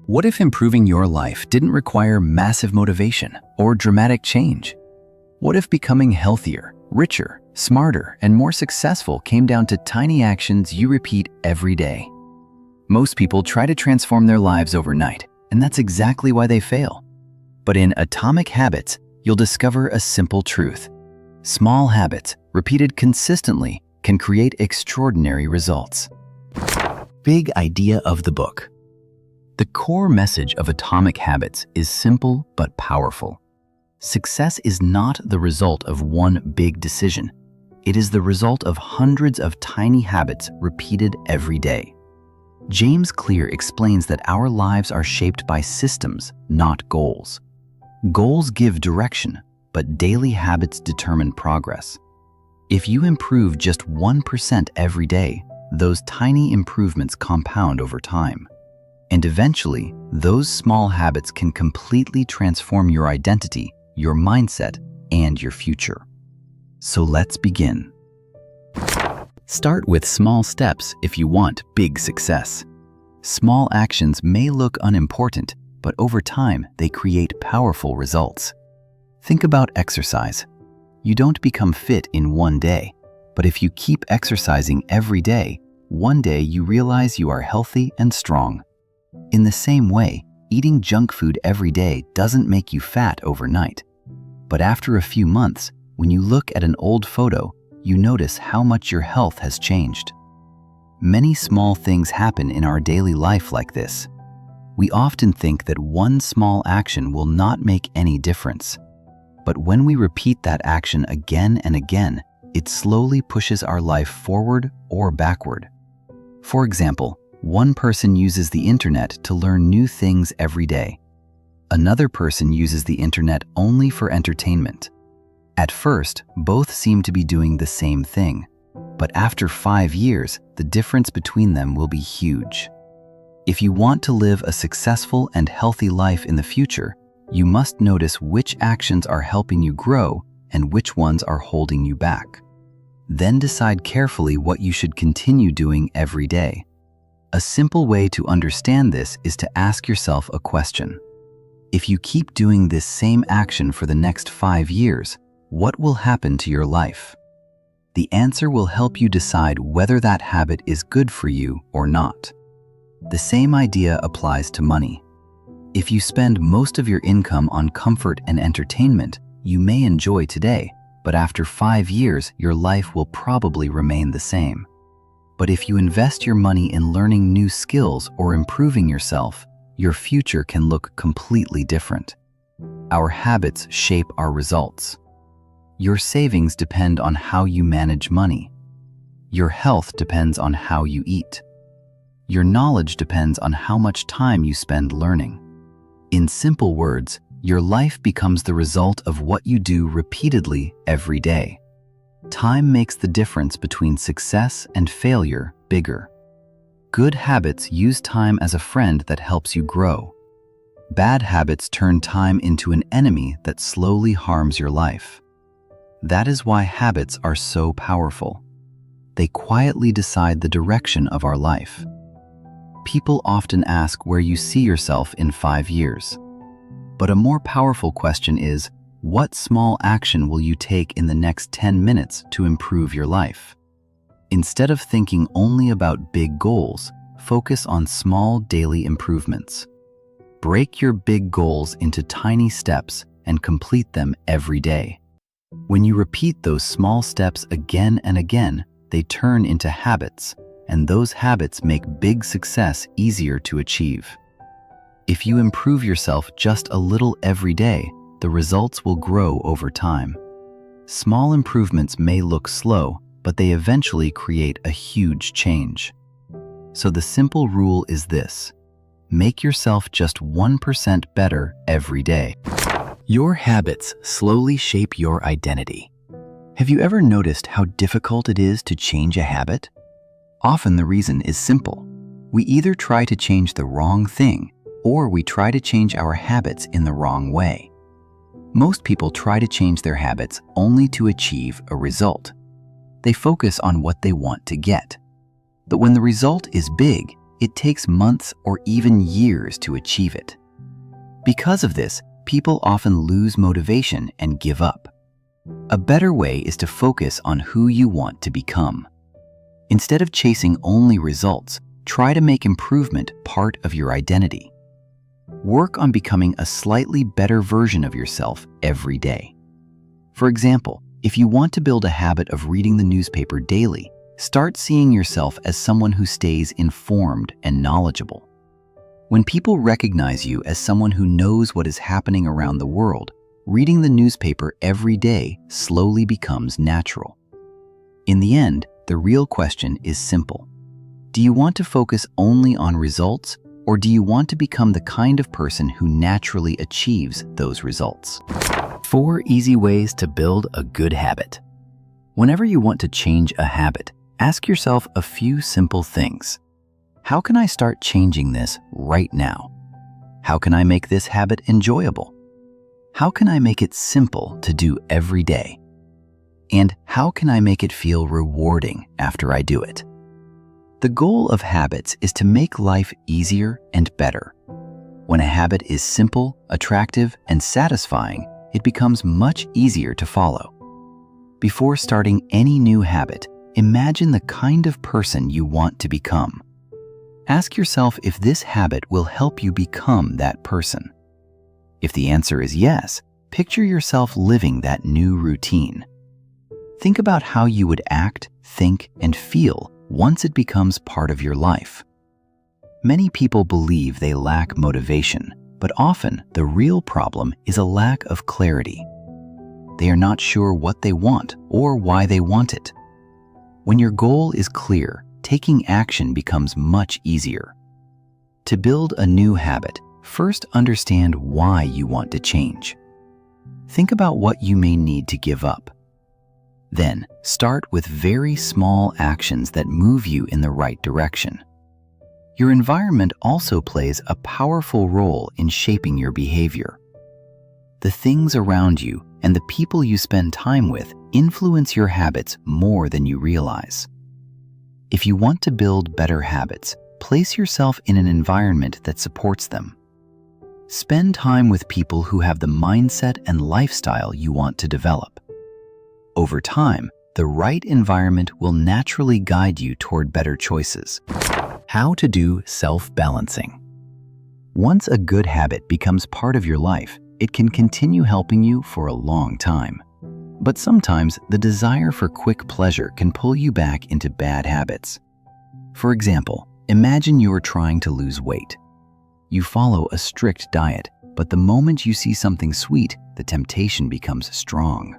What if improving your life didn't require massive motivation or dramatic change? What if becoming healthier, richer, smarter, and more successful came down to tiny actions you repeat every day? Most people try to transform their lives overnight, and that's exactly why they fail. But in Atomic Habits, you'll discover a simple truth. Small habits, repeated consistently, can create extraordinary results. Big idea of the book. The core message of Atomic Habits is simple but powerful. Success is not the result of one big decision. It is the result of hundreds of tiny habits repeated every day. James Clear explains that our lives are shaped by systems, not goals. Goals give direction, but daily habits determine progress. If you improve just 1% every day, those tiny improvements compound over time. And eventually, those small habits can completely transform your identity, your mindset, and your future. So let's begin. Start with small steps if you want big success. Small actions may look unimportant, but over time, they create powerful results. Think about exercise. You don't become fit in one day, but if you keep exercising every day, one day you realize you are healthy and strong. In the same way, eating junk food every day doesn't make you fat overnight. But after a few months, when you look at an old photo, you notice how much your health has changed. Many small things happen in our daily life like this. We often think that one small action will not make any difference. But when we repeat that action again and again, it slowly pushes our life forward or backward. For example, one person uses the internet to learn new things every day. Another person uses the internet only for entertainment. At first, both seem to be doing the same thing, but after 5 years, the difference between them will be huge. If you want to live a successful and healthy life in the future, you must notice which actions are helping you grow and which ones are holding you back. Then decide carefully what you should continue doing every day. A simple way to understand this is to ask yourself a question. If you keep doing this same action for the next 5 years, what will happen to your life? The answer will help you decide whether that habit is good for you or not. The same idea applies to money. If you spend most of your income on comfort and entertainment, you may enjoy today, but after 5 years, your life will probably remain the same. But if you invest your money in learning new skills or improving yourself, your future can look completely different. Our habits shape our results. Your savings depend on how you manage money. Your health depends on how you eat. Your knowledge depends on how much time you spend learning. In simple words, your life becomes the result of what you do repeatedly every day. Time makes the difference between success and failure bigger. Good habits use time as a friend that helps you grow. Bad habits turn time into an enemy that slowly harms your life. That is why habits are so powerful. They quietly decide the direction of our life. People often ask where you see yourself in 5 years. But a more powerful question is, what small action will you take in the next 10 minutes to improve your life? Instead of thinking only about big goals, focus on small daily improvements. Break your big goals into tiny steps and complete them every day. When you repeat those small steps again and again, they turn into habits, and those habits make big success easier to achieve. If you improve yourself just a little every day, the results will grow over time. Small improvements may look slow, but they eventually create a huge change. So the simple rule is this: make yourself just 1% better every day. Your habits slowly shape your identity. Have you ever noticed how difficult it is to change a habit? Often the reason is simple. We either try to change the wrong thing, or we try to change our habits in the wrong way. Most people try to change their habits only to achieve a result. They focus on what they want to get. But when the result is big, it takes months or even years to achieve it. Because of this, people often lose motivation and give up. A better way is to focus on who you want to become. Instead of chasing only results, try to make improvement part of your identity. Work on becoming a slightly better version of yourself every day. For example, if you want to build a habit of reading the newspaper daily, start seeing yourself as someone who stays informed and knowledgeable. When people recognize you as someone who knows what is happening around the world, reading the newspaper every day slowly becomes natural. In the end, the real question is simple. Do you want to focus only on results, or do you want to become the kind of person who naturally achieves those results? 4 easy ways to build a good habit. Whenever you want to change a habit, ask yourself a few simple things. How can I start changing this right now? How can I make this habit enjoyable? How can I make it simple to do every day? And how can I make it feel rewarding after I do it? The goal of habits is to make life easier and better. When a habit is simple, attractive, and satisfying, it becomes much easier to follow. Before starting any new habit, imagine the kind of person you want to become. Ask yourself if this habit will help you become that person. If the answer is yes, picture yourself living that new routine. Think about how you would act, think, and feel once it becomes part of your life. Many people believe they lack motivation, but often the real problem is a lack of clarity. They are not sure what they want or why they want it. When your goal is clear, taking action becomes much easier. To build a new habit, first understand why you want to change. Think about what you may need to give up. Then, start with very small actions that move you in the right direction. Your environment also plays a powerful role in shaping your behavior. The things around you and the people you spend time with influence your habits more than you realize. If you want to build better habits, place yourself in an environment that supports them. Spend time with people who have the mindset and lifestyle you want to develop. Over time, the right environment will naturally guide you toward better choices. How to do self-balancing. Once a good habit becomes part of your life, it can continue helping you for a long time. But sometimes the desire for quick pleasure can pull you back into bad habits. For example, imagine you are trying to lose weight. You follow a strict diet, but the moment you see something sweet, the temptation becomes strong.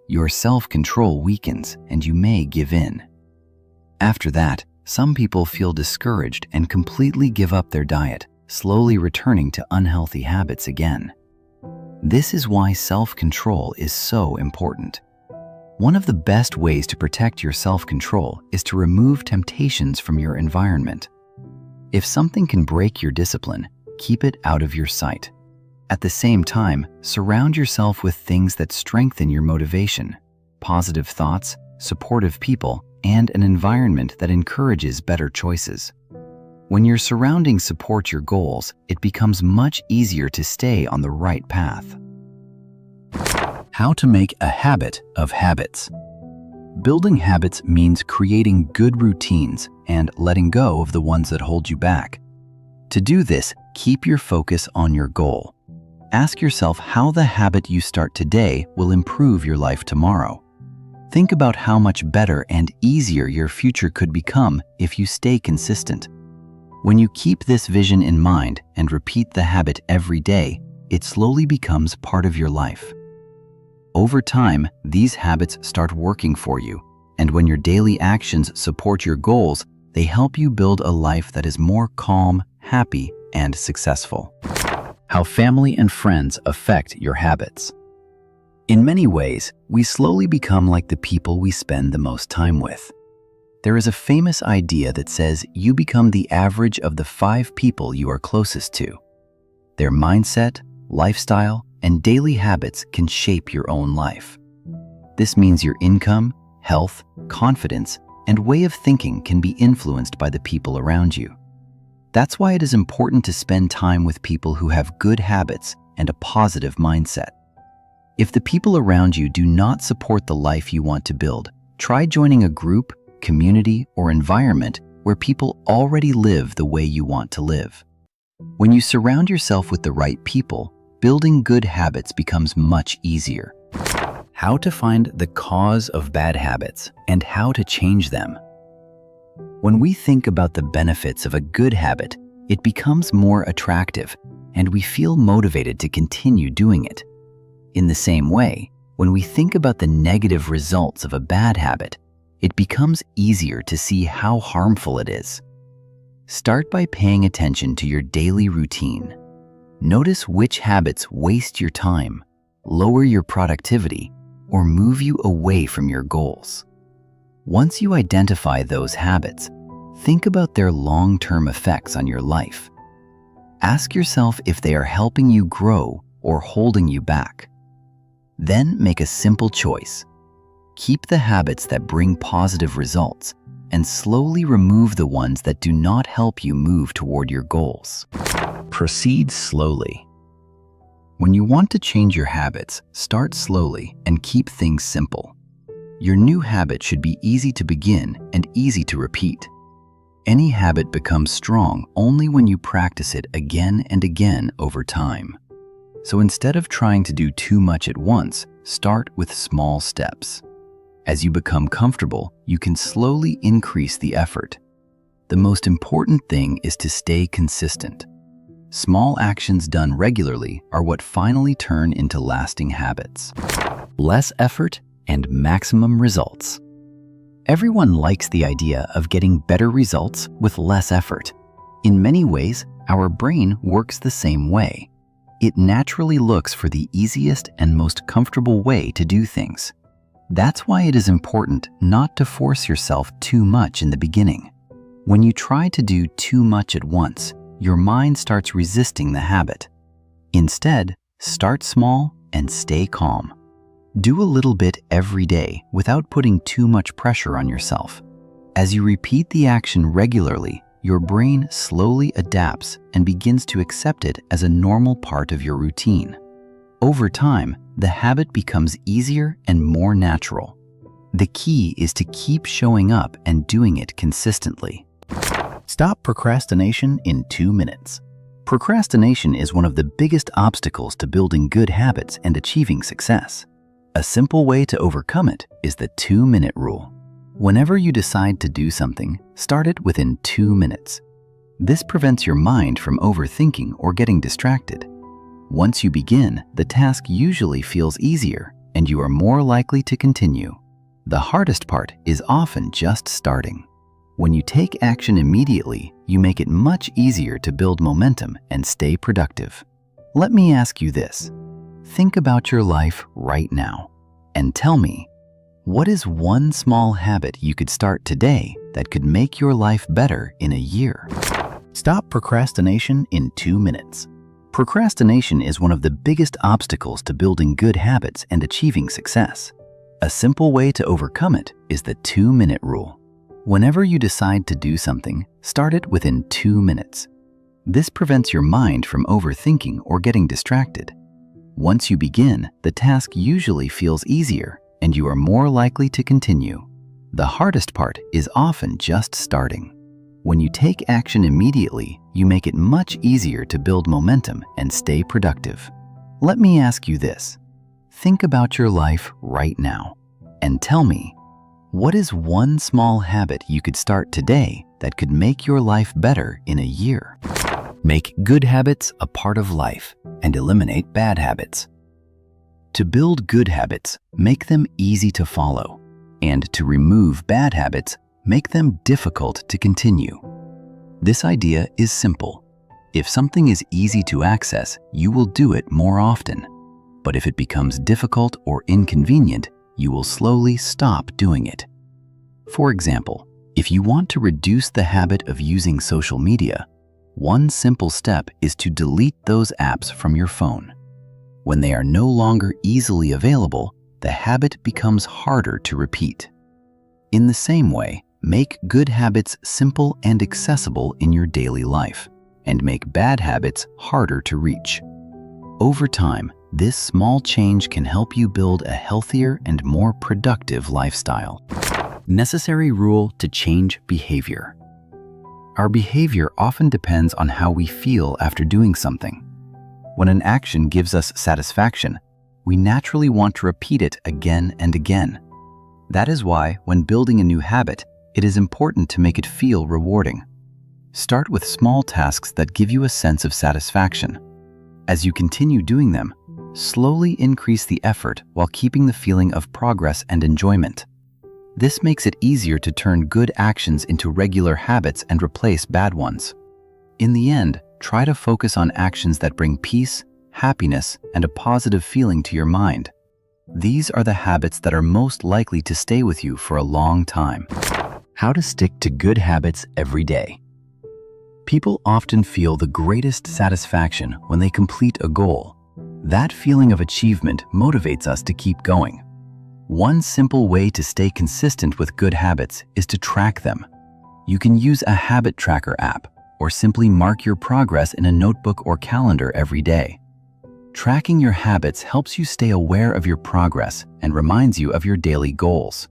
Your self-control weakens and you may give in. After that, some people feel discouraged and completely give up their diet, slowly returning to unhealthy habits again. This is why self-control is so important. One of the best ways to protect your self-control is to remove temptations from your environment. If something can break your discipline, keep it out of your sight. At the same time, surround yourself with things that strengthen your motivation, positive thoughts, supportive people, and an environment that encourages better choices. When your surroundings support your goals, it becomes much easier to stay on the right path. How to make a habit of habits. Building habits means creating good routines and letting go of the ones that hold you back. To do this, keep your focus on your goal. Ask yourself how the habit you start today will improve your life tomorrow. Think about how much better and easier your future could become if you stay consistent. When you keep this vision in mind and repeat the habit every day, it slowly becomes part of your life. Over time, these habits start working for you, and when your daily actions support your goals, they help you build a life that is more calm, happy, and successful. How family and friends affect your habits. In many ways, we slowly become like the people we spend the most time with. There is a famous idea that says you become the average of the 5 people you are closest to. Their mindset, lifestyle, and daily habits can shape your own life. This means your income, health, confidence, and way of thinking can be influenced by the people around you. That's why it is important to spend time with people who have good habits and a positive mindset. If the people around you do not support the life you want to build, try joining a group, community, or environment where people already live the way you want to live. When you surround yourself with the right people, building good habits becomes much easier. How to find the cause of bad habits and how to change them. When we think about the benefits of a good habit, it becomes more attractive, and we feel motivated to continue doing it. In the same way, when we think about the negative results of a bad habit, it becomes easier to see how harmful it is. Start by paying attention to your daily routine. Notice which habits waste your time, lower your productivity, or move you away from your goals. Once you identify those habits, think about their long-term effects on your life. Ask yourself if they are helping you grow or holding you back. Then make a simple choice. Keep the habits that bring positive results and slowly remove the ones that do not help you move toward your goals. Proceed slowly. When you want to change your habits, start slowly and keep things simple. Your new habit should be easy to begin and easy to repeat. Any habit becomes strong only when you practice it again and again over time. So instead of trying to do too much at once, start with small steps. As you become comfortable, you can slowly increase the effort. The most important thing is to stay consistent. Small actions done regularly are what finally turn into lasting habits. Less effort and maximum results. Everyone likes the idea of getting better results with less effort. In many ways, our brain works the same way. It naturally looks for the easiest and most comfortable way to do things. That's why it is important not to force yourself too much in the beginning. When you try to do too much at once, your mind starts resisting the habit. Instead, start small and stay calm. Do a little bit every day without putting too much pressure on yourself. As you repeat the action regularly, your brain slowly adapts and begins to accept it as a normal part of your routine. Over time, the habit becomes easier and more natural. The key is to keep showing up and doing it consistently. Stop procrastination in 2 minutes. Procrastination is one of the biggest obstacles to building good habits and achieving success. A simple way to overcome it is the 2-minute rule. Whenever you decide to do something, start it within 2 minutes. This prevents your mind from overthinking or getting distracted. Once you begin, the task usually feels easier and you are more likely to continue. The hardest part is often just starting. When you take action immediately, you make it much easier to build momentum and stay productive. Let me ask you this. Think about your life right now and tell me, what is one small habit you could start today that could make your life better in a year? Stop procrastination in 2 minutes. Procrastination is one of the biggest obstacles to building good habits and achieving success. A simple way to overcome it is the 2-minute rule. Whenever you decide to do something, start it within 2 minutes. This prevents your mind from overthinking or getting distracted. Once you begin, the task usually feels easier and you are more likely to continue. The hardest part is often just starting. When you take action immediately, you make it much easier to build momentum and stay productive. Let me ask you this. Think about your life right now and tell me, what is one small habit you could start today that could make your life better in a year? Make good habits a part of life and eliminate bad habits. To build good habits, make them easy to follow, and to remove bad habits, make them difficult to continue. This idea is simple. If something is easy to access, you will do it more often. But if it becomes difficult or inconvenient, you will slowly stop doing it. For example, if you want to reduce the habit of using social media, one simple step is to delete those apps from your phone. When they are no longer easily available, the habit becomes harder to repeat. In the same way, Make good habits simple and accessible in your daily life, and make bad habits harder to reach. Over time, this small change can help you build a healthier and more productive lifestyle. Necessary rule to change behavior. Our behavior often depends on how we feel after doing something. When an action gives us satisfaction, we naturally want to repeat it again and again. That is why, when building a new habit, it is important to make it feel rewarding. Start with small tasks that give you a sense of satisfaction. As you continue doing them, slowly increase the effort while keeping the feeling of progress and enjoyment. This makes it easier to turn good actions into regular habits and replace bad ones. In the end, try to focus on actions that bring peace, happiness, and a positive feeling to your mind. These are the habits that are most likely to stay with you for a long time. How to stick to good habits every day. People often feel the greatest satisfaction when they complete a goal. That feeling of achievement motivates us to keep going. One simple way to stay consistent with good habits is to track them. You can use a habit tracker app or simply mark your progress in a notebook or calendar every day. Tracking your habits helps you stay aware of your progress and reminds you of your daily goals.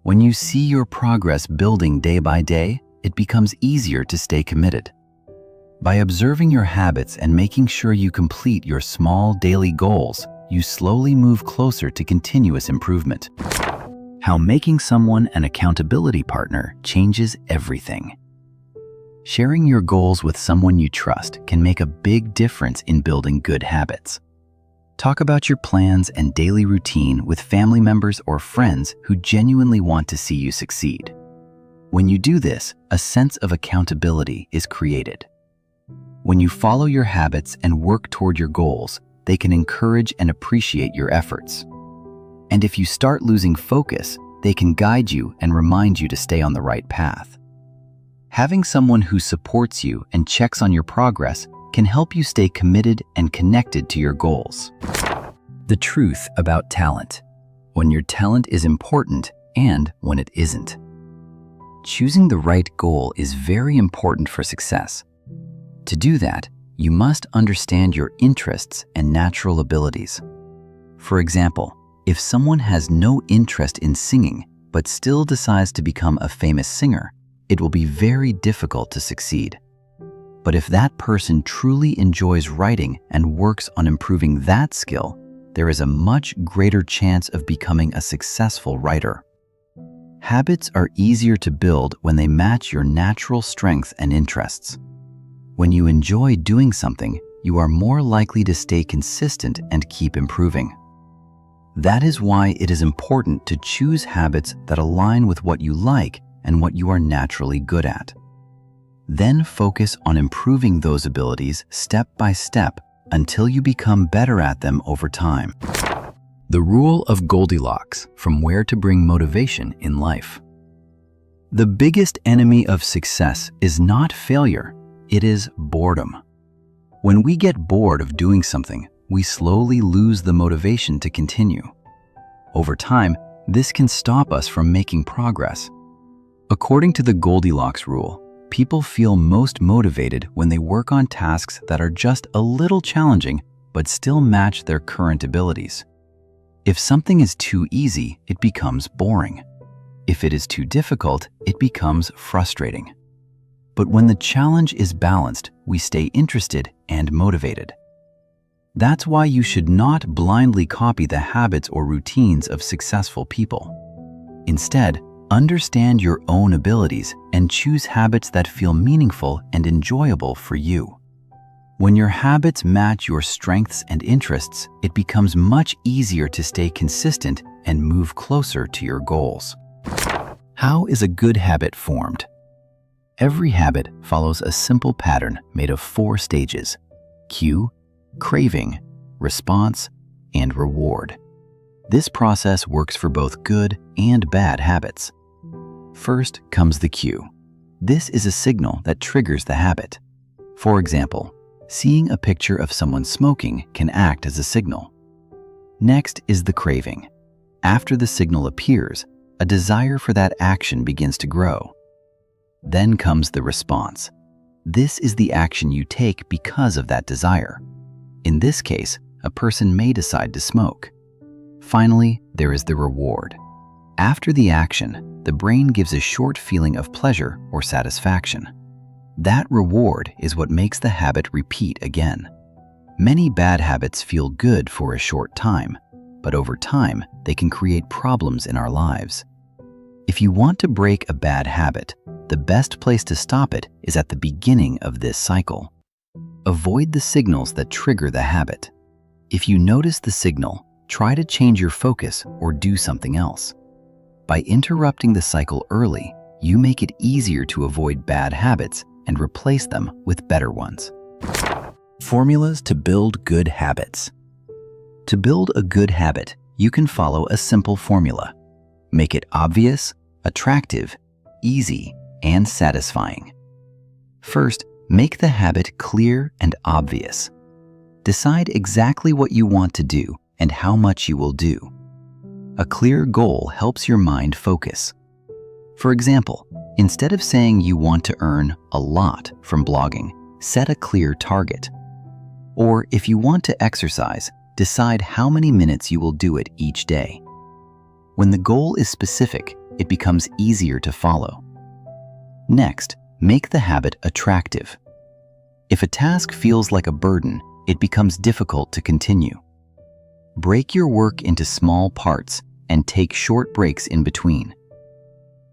When you see your progress building day by day, it becomes easier to stay committed. By observing your habits and making sure you complete your small daily goals, you slowly move closer to continuous improvement. How making someone an accountability partner changes everything. Sharing your goals with someone you trust can make a big difference in building good habits. Talk about your plans and daily routine with family members or friends who genuinely want to see you succeed. When you do this, a sense of accountability is created. When you follow your habits and work toward your goals, they can encourage and appreciate your efforts. And if you start losing focus, they can guide you and remind you to stay on the right path. Having someone who supports you and checks on your progress can help you stay committed and connected to your goals. The truth about talent. When your talent is important and when it isn't. Choosing the right goal is very important for success. To do that, you must understand your interests and natural abilities. For example, if someone has no interest in singing but still decides to become a famous singer, it will be very difficult to succeed. But if that person truly enjoys writing and works on improving that skill, there is a much greater chance of becoming a successful writer. Habits are easier to build when they match your natural strengths and interests. When you enjoy doing something, you are more likely to stay consistent and keep improving. That is why it is important to choose habits that align with what you like and what you are naturally good at. Then focus on improving those abilities step by step until you become better at them over time. The rule of Goldilocks: from where to bring motivation in life. The biggest enemy of success is not failure, it is boredom. When we get bored of doing something, we slowly lose the motivation to continue. Over time, this can stop us from making progress. According to the Goldilocks rule, people feel most motivated when they work on tasks that are just a little challenging but still match their current abilities. If something is too easy, it becomes boring. If it is too difficult, it becomes frustrating. But when the challenge is balanced, we stay interested and motivated. That's why you should not blindly copy the habits or routines of successful people. Instead, understand your own abilities and choose habits that feel meaningful and enjoyable for you. When your habits match your strengths and interests, it becomes much easier to stay consistent and move closer to your goals. How is a good habit formed? Every habit follows a simple pattern made of 4 stages: cue, craving, response, and reward. This process works for both good and bad habits. First comes the cue. This is a signal that triggers the habit. For example, seeing a picture of someone smoking can act as a signal. Next is the craving. After the signal appears, a desire for that action begins to grow. Then comes the response. This is the action you take because of that desire. In this case, a person may decide to smoke. Finally, there is the reward. After the action, the brain gives a short feeling of pleasure or satisfaction. That reward is what makes the habit repeat again. Many bad habits feel good for a short time, but over time, they can create problems in our lives. If you want to break a bad habit, the best place to stop it is at the beginning of this cycle. Avoid the signals that trigger the habit. If you notice the signal, try to change your focus or do something else. By interrupting the cycle early, you make it easier to avoid bad habits and replace them with better ones. Formulas to build good habits. To build a good habit, you can follow a simple formula. Make it obvious, attractive, easy, and satisfying. First, make the habit clear and obvious. Decide exactly what you want to do and how much you will do. A clear goal helps your mind focus. For example, instead of saying you want to earn a lot from blogging, set a clear target. Or if you want to exercise, decide how many minutes you will do it each day. When the goal is specific, it becomes easier to follow. Next, make the habit attractive. If a task feels like a burden, it becomes difficult to continue. Break your work into small parts and take short breaks in between.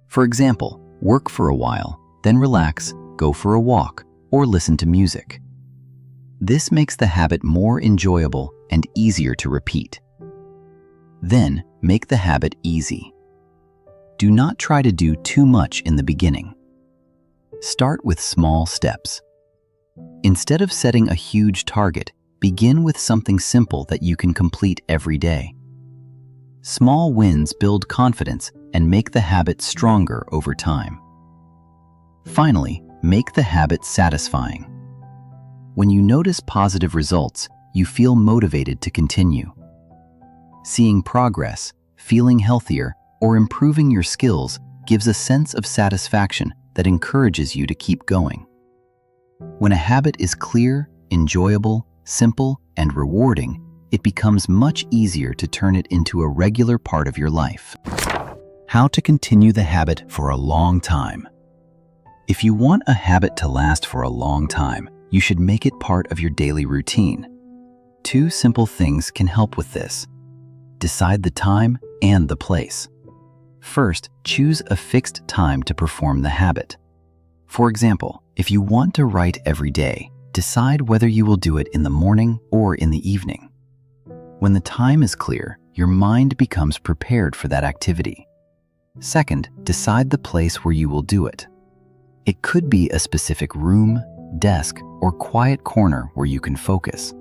For example, work for a while, then relax, go for a walk, or listen to music. This makes the habit more enjoyable and easier to repeat. Then, make the habit easy. Do not try to do too much in the beginning. Start with small steps. Instead of setting a huge target, begin with something simple that you can complete every day. Small wins build confidence and make the habit stronger over time. Finally, make the habit satisfying. When you notice positive results, you feel motivated to continue. Seeing progress, feeling healthier, or improving your skills gives a sense of satisfaction that encourages you to keep going. When a habit is clear, enjoyable, simple, and rewarding, it becomes much easier to turn it into a regular part of your life. How to continue the habit for a long time. If you want a habit to last for a long time, you should make it part of your daily routine. Two simple things can help with this. Decide the time and the place. First, choose a fixed time to perform the habit. For example, if you want to write every day, decide whether you will do it in the morning or in the evening. When the time is clear, your mind becomes prepared for that activity. Second, decide the place where you will do it. It could be a specific room, desk, or quiet corner where you can focus.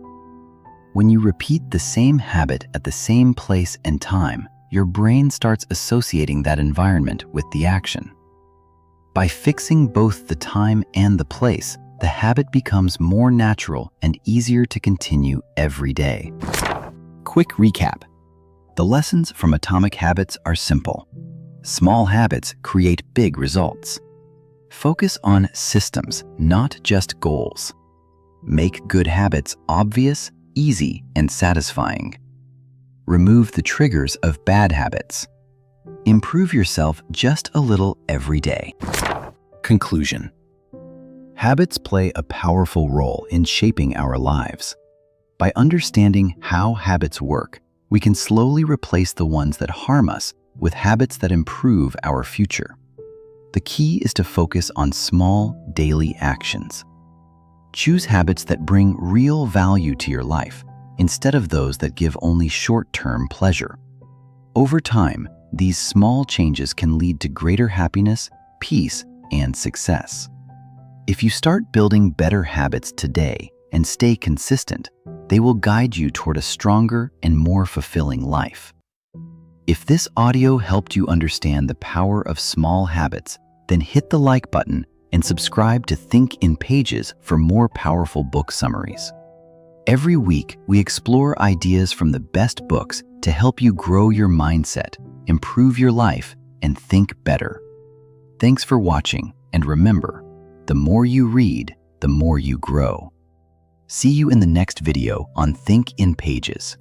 When you repeat the same habit at the same place and time, your brain starts associating that environment with the action. By fixing both the time and the place, the habit becomes more natural and easier to continue every day. Quick recap. The lessons from Atomic Habits are simple. Small habits create big results. Focus on systems, not just goals. Make good habits obvious, easy, and satisfying. Remove the triggers of bad habits. Improve yourself just a little every day. Conclusion. Habits play a powerful role in shaping our lives. By understanding how habits work, we can slowly replace the ones that harm us with habits that improve our future. The key is to focus on small, daily actions. Choose habits that bring real value to your life, instead of those that give only short-term pleasure. Over time, these small changes can lead to greater happiness, peace, and success. If you start building better habits today and stay consistent, they will guide you toward a stronger and more fulfilling life. If this audio helped you understand the power of small habits, then hit the like button and subscribe to Think in Pages for more powerful book summaries. Every week, we explore ideas from the best books to help you grow your mindset, improve your life, and think better. Thanks for watching, and remember, the more you read, the more you grow. See you in the next video on Think in Pages.